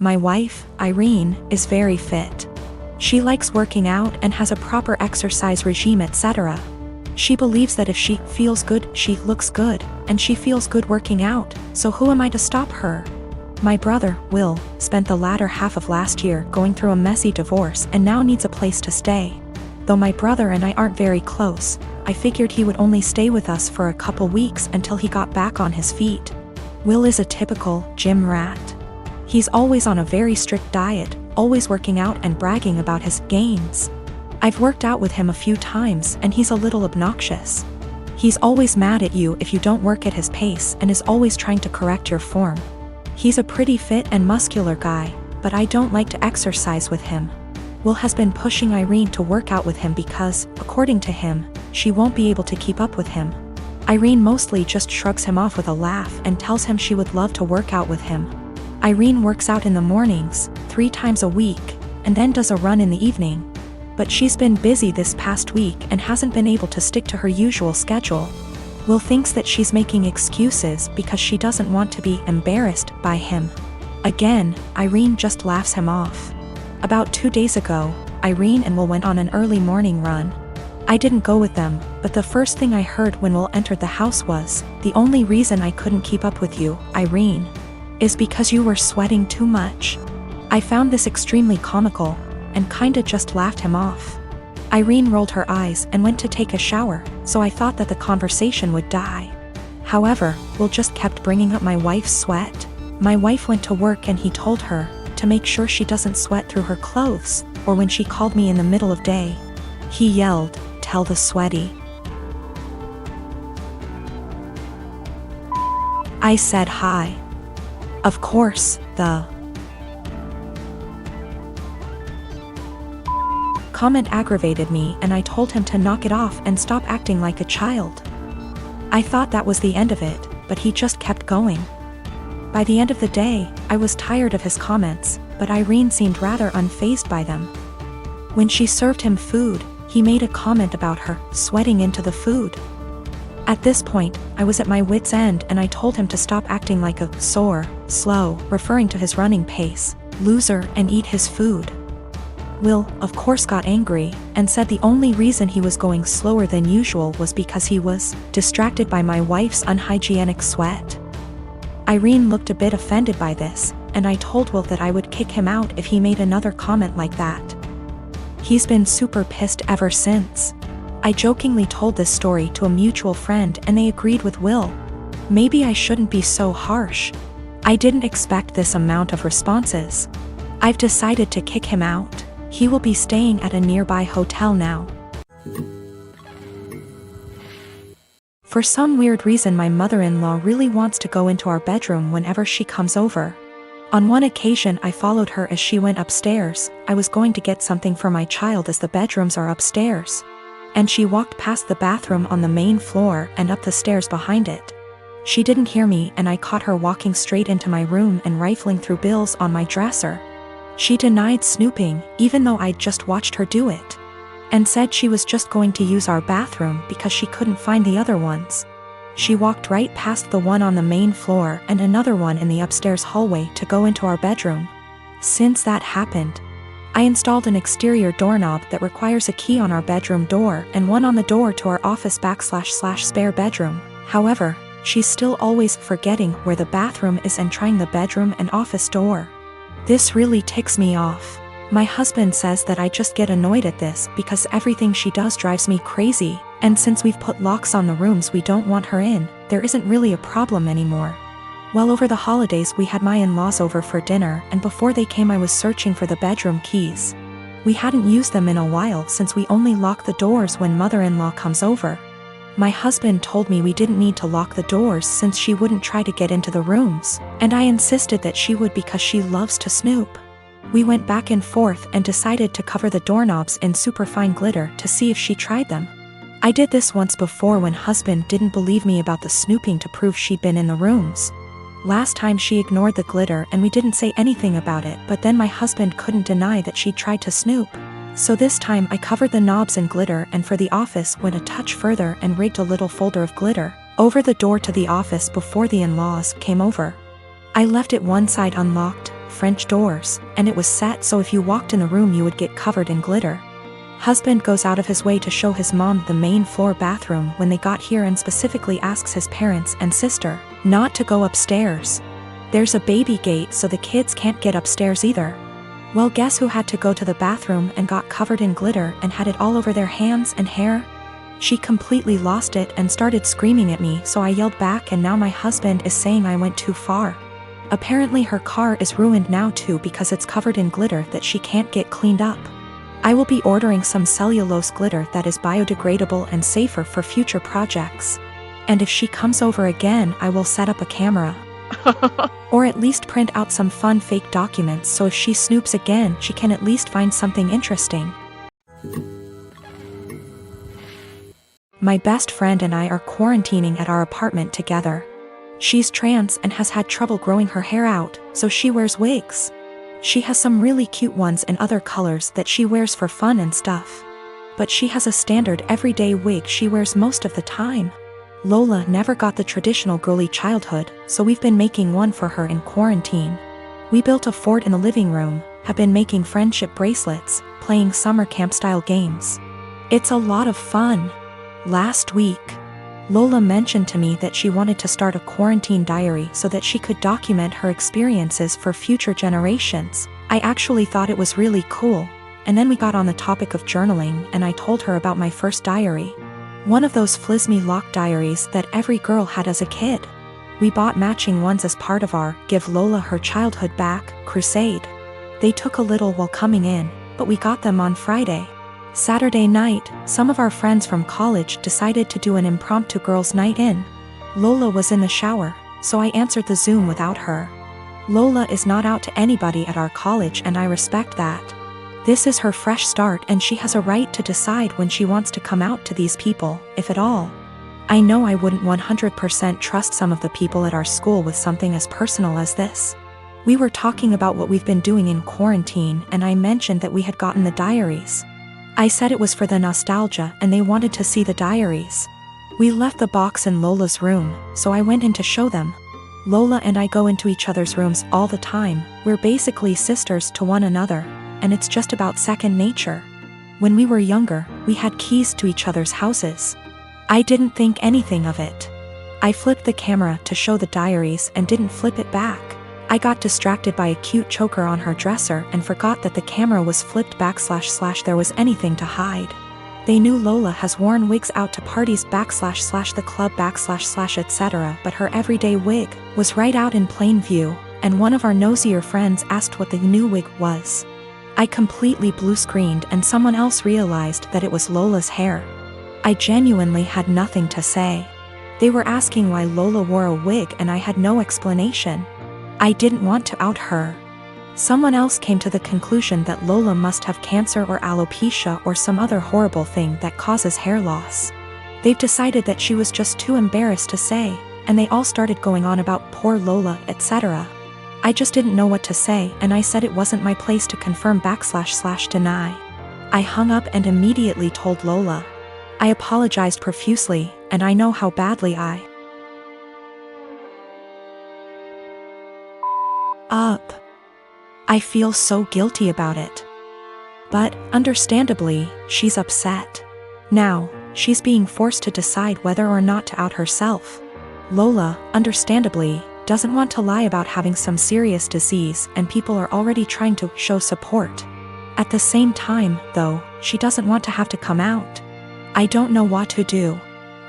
My wife, Irene, is very fit. She likes working out and has a proper exercise regime, etc. She believes that if she feels good, she looks good, and she feels good working out, so who am I to stop her? My brother, Will, spent the latter half of last year going through a messy divorce and now needs a place to stay. Though my brother and I aren't very close, I figured he would only stay with us for a couple weeks until he got back on his feet. Will is a typical gym rat. He's always on a very strict diet, always working out and bragging about his gains. I've worked out with him a few times and he's a little obnoxious. He's always mad at you if you don't work at his pace and is always trying to correct your form. He's a pretty fit and muscular guy, but I don't like to exercise with him. Will has been pushing Irene to work out with him because, according to him, she won't be able to keep up with him. Irene mostly just shrugs him off with a laugh and tells him she would love to work out with him. Irene works out in the mornings, 3 times a week, and then does a run in the evening. But she's been busy this past week and hasn't been able to stick to her usual schedule. Will thinks that she's making excuses because she doesn't want to be embarrassed by him. Again, Irene just laughs him off. About 2 days ago, Irene and Will went on an early morning run. I didn't go with them, but the first thing I heard when Will entered the house was, "The only reason I couldn't keep up with you, Irene, is because you were sweating too much." I found this extremely comical, and kinda just laughed him off. Irene rolled her eyes and went to take a shower, so I thought that the conversation would die. However, Will just kept bringing up my wife's sweat. My wife went to work and he told her to make sure she doesn't sweat through her clothes, or when she called me in the middle of day. He yelled, "Tell the sweaty." I said hi. Of course, the comment aggravated me and I told him to knock it off and stop acting like a child. I thought that was the end of it, but he just kept going. By the end of the day, I was tired of his comments, but Irene seemed rather unfazed by them. When she served him food, he made a comment about her sweating into the food. At this point, I was at my wit's end and I told him to stop acting like a slow, referring to his running pace, loser, and eat his food. Will, of course, got angry, and said the only reason he was going slower than usual was because he was distracted by my wife's unhygienic sweat. Irene looked a bit offended by this, and I told Will that I would kick him out if he made another comment like that. He's been super pissed ever since. I jokingly told this story to a mutual friend and they agreed with Will. Maybe I shouldn't be so harsh. I didn't expect this amount of responses. I've decided to kick him out. He will be staying at a nearby hotel now. For some weird reason, my mother-in-law really wants to go into our bedroom whenever she comes over. On one occasion I followed her as she went upstairs. I was going to get something for my child as the bedrooms are upstairs. And she walked past the bathroom on the main floor and up the stairs behind it. She didn't hear me and I caught her walking straight into my room and rifling through bills on my dresser. She denied snooping, even though I'd just watched her do it, and said she was just going to use our bathroom because she couldn't find the other ones. She walked right past the one on the main floor and another one in the upstairs hallway to go into our bedroom. Since that happened, I installed an exterior doorknob that requires a key on our bedroom door and one on the door to our office / spare bedroom. However, she's still always forgetting where the bathroom is and trying the bedroom and office door. This really ticks me off. My husband says that I just get annoyed at this because everything she does drives me crazy, and since we've put locks on the rooms we don't want her in, there isn't really a problem anymore. Well, over the holidays we had my in-laws over for dinner, and before they came I was searching for the bedroom keys. We hadn't used them in a while since we only lock the doors when mother-in-law comes over. My husband told me we didn't need to lock the doors since she wouldn't try to get into the rooms, and I insisted that she would because she loves to snoop. We went back and forth and decided to cover the doorknobs in superfine glitter to see if she tried them. I did this once before when husband didn't believe me about the snooping to prove she'd been in the rooms. Last time she ignored the glitter and we didn't say anything about it, but then my husband couldn't deny that she'd tried to snoop. So this time I covered the knobs in glitter and for the office went a touch further and rigged a little folder of glitter over the door to the office before the in-laws came over. I left it one side unlocked, French doors, and it was set so if you walked in the room you would get covered in glitter. Husband goes out of his way to show his mom the main floor bathroom when they got here and specifically asks his parents and sister not to go upstairs. There's a baby gate so the kids can't get upstairs either. Well, guess who had to go to the bathroom and got covered in glitter and had it all over their hands and hair? She completely lost it and started screaming at me, so I yelled back, and now my husband is saying I went too far. Apparently her car is ruined now too because it's covered in glitter that she can't get cleaned up. I will be ordering some cellulose glitter that is biodegradable and safer for future projects. And if she comes over again, I will set up a camera. Or at least print out some fun fake documents so if she snoops again she can at least find something interesting. My best friend and I are quarantining at our apartment together. She's trans and has had trouble growing her hair out, so she wears wigs. She has some really cute ones in other colors that she wears for fun and stuff. But she has a standard everyday wig she wears most of the time. Lola never got the traditional girly childhood, so we've been making one for her in quarantine. We built a fort in the living room, have been making friendship bracelets, playing summer camp-style games. It's a lot of fun. Last week, Lola mentioned to me that she wanted to start a quarantine diary so that she could document her experiences for future generations. I actually thought it was really cool, and then we got on the topic of journaling and I told her about my first diary. One of those flismy lock diaries that every girl had as a kid. We bought matching ones as part of our Give Lola Her Childhood Back crusade. They took a little while coming in, but we got them on Friday. Saturday night, some of our friends from college decided to do an impromptu girls' night in. Lola was in the shower, so I answered the Zoom without her. Lola is not out to anybody at our college and I respect that. This is her fresh start and she has a right to decide when she wants to come out to these people, if at all. I know I wouldn't 100% trust some of the people at our school with something as personal as this. We were talking about what we've been doing in quarantine and I mentioned that we had gotten the diaries. I said it was for the nostalgia and they wanted to see the diaries. We left the box in Lola's room, so I went in to show them. Lola and I go into each other's rooms all the time. We're basically sisters to one another, and it's just about second nature. When we were younger, we had keys to each other's houses. I didn't think anything of it. I flipped the camera to show the diaries and didn't flip it back. I got distracted by a cute choker on her dresser and forgot that the camera was flipped back / there was anything to hide. They knew Lola has worn wigs out to parties / the club / etc., but her everyday wig was right out in plain view, and one of our nosier friends asked what the new wig was. I completely blue-screened and someone else realized that it was Lola's hair. I genuinely had nothing to say. They were asking why Lola wore a wig and I had no explanation. I didn't want to out her. Someone else came to the conclusion that Lola must have cancer or alopecia or some other horrible thing that causes hair loss. They've decided that she was just too embarrassed to say, and they all started going on about poor Lola, etc. I just didn't know what to say and I said it wasn't my place to confirm / deny. I hung up and immediately told Lola. I apologized profusely, and I know how badly I feel so guilty about it. But, understandably, she's upset. Now, she's being forced to decide whether or not to out herself. Lola, understandably, doesn't want to lie about having some serious disease and people are already trying to show support. At the same time, though, she doesn't want to have to come out. I don't know what to do.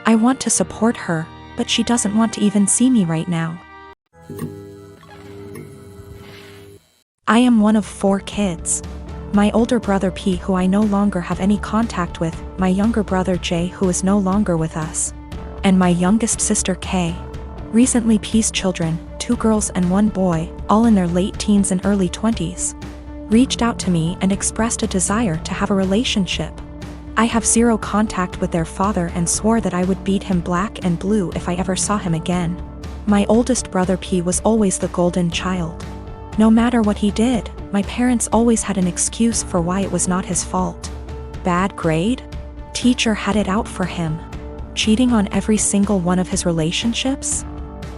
I want to support her, but she doesn't want to even see me right now. I am one of 4 kids. My older brother P, who I no longer have any contact with, my younger brother J, who is no longer with us, and my youngest sister K. Recently P's children, 2 girls and 1 boy, all in their late teens and early 20s, reached out to me and expressed a desire to have a relationship. I have 0 contact with their father and swore that I would beat him black and blue if I ever saw him again. My oldest brother P was always the golden child. No matter what he did, my parents always had an excuse for why it was not his fault. Bad grade? Teacher had it out for him. Cheating on every single one of his relationships?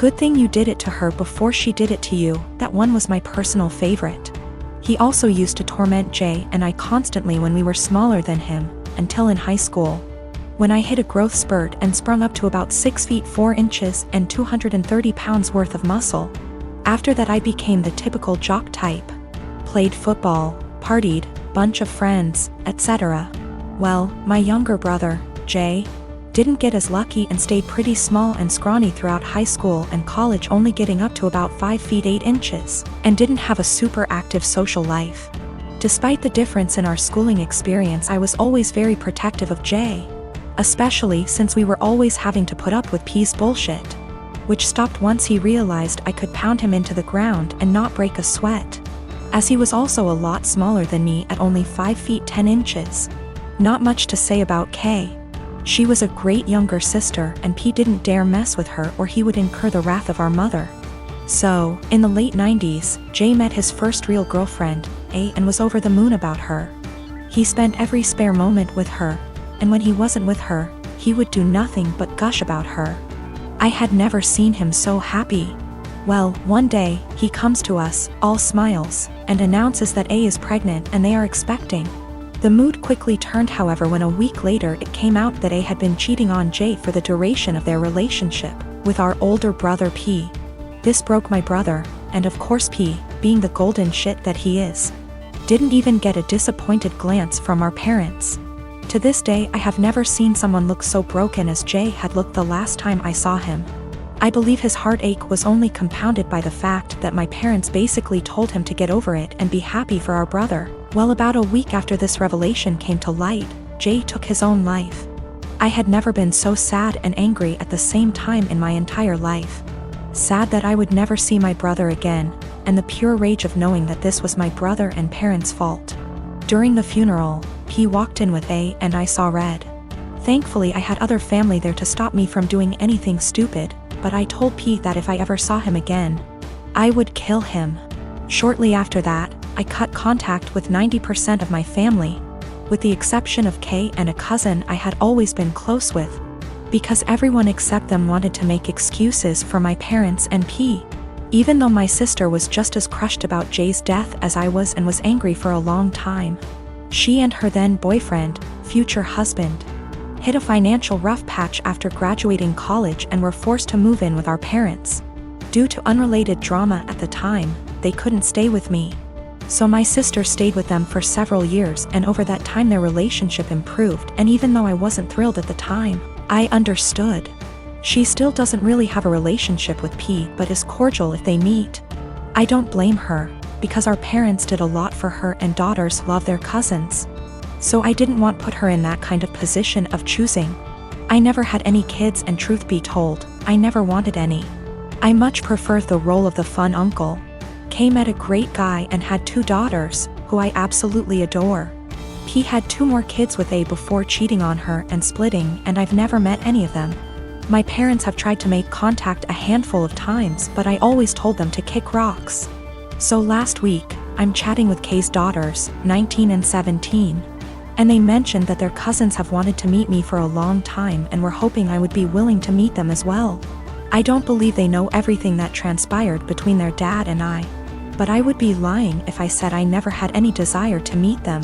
Good thing you did it to her before she did it to you. That one was my personal favorite. He also used to torment Jay and I constantly when we were smaller than him, until in high school, when I hit a growth spurt and sprung up to about 6 feet 4 inches and 230 pounds worth of muscle. After that I became the typical jock type. Played football, partied, bunch of friends, etc. Well, my younger brother, Jay, didn't get as lucky and stayed pretty small and scrawny throughout high school and college, only getting up to about 5 feet 8 inches, and didn't have a super active social life. Despite the difference in our schooling experience, I was always very protective of Jay, especially since we were always having to put up with P's bullshit, which stopped once he realized I could pound him into the ground and not break a sweat, as he was also a lot smaller than me at only 5 feet 10 inches. Not much to say about Kay. She was a great younger sister and P didn't dare mess with her or he would incur the wrath of our mother. So, in the late 90s, Jay met his first real girlfriend, A, and was over the moon about her. He spent every spare moment with her, and when he wasn't with her, he would do nothing but gush about her. I had never seen him so happy. Well, one day, he comes to us, all smiles, and announces that A is pregnant and they are expecting. The mood quickly turned, however, when a week later it came out that A had been cheating on Jay for the duration of their relationship, with our older brother P. This broke my brother, and of course P, being the golden shit that he is, didn't even get a disappointed glance from our parents. To this day I have never seen someone look so broken as Jay had looked the last time I saw him. I believe his heartache was only compounded by the fact that my parents basically told him to get over it and be happy for our brother. Well, about a week after this revelation came to light, Jay took his own life. I had never been so sad and angry at the same time in my entire life. Sad that I would never see my brother again, and the pure rage of knowing that this was my brother and parents' fault. During the funeral, P walked in with A and I saw red. Thankfully I had other family there to stop me from doing anything stupid, but I told P that if I ever saw him again, I would kill him. Shortly after that, I cut contact with 90% of my family, with the exception of Kay and a cousin I had always been close with, because everyone except them wanted to make excuses for my parents and P. Even though my sister was just as crushed about Jay's death as I was and was angry for a long time. She and her then boyfriend, future husband, hit a financial rough patch after graduating college and were forced to move in with our parents. Due to unrelated drama at the time, they couldn't stay with me. So my sister stayed with them for several years, and over that time their relationship improved, and even though I wasn't thrilled at the time, I understood. She still doesn't really have a relationship with P, but is cordial if they meet. I don't blame her, because our parents did a lot for her and daughters love their cousins. So I didn't want to put her in that kind of position of choosing. I never had any kids, and truth be told, I never wanted any. I much preferred the role of the fun uncle. Kay met a great guy and had 2 daughters, who I absolutely adore. P had 2 more kids with A before cheating on her and splitting, and I've never met any of them. My parents have tried to make contact a handful of times, but I always told them to kick rocks. So last week, I'm chatting with Kay's daughters, 19 and 17. And they mentioned that their cousins have wanted to meet me for a long time and were hoping I would be willing to meet them as well. I don't believe they know everything that transpired between their dad and I, but I would be lying if I said I never had any desire to meet them.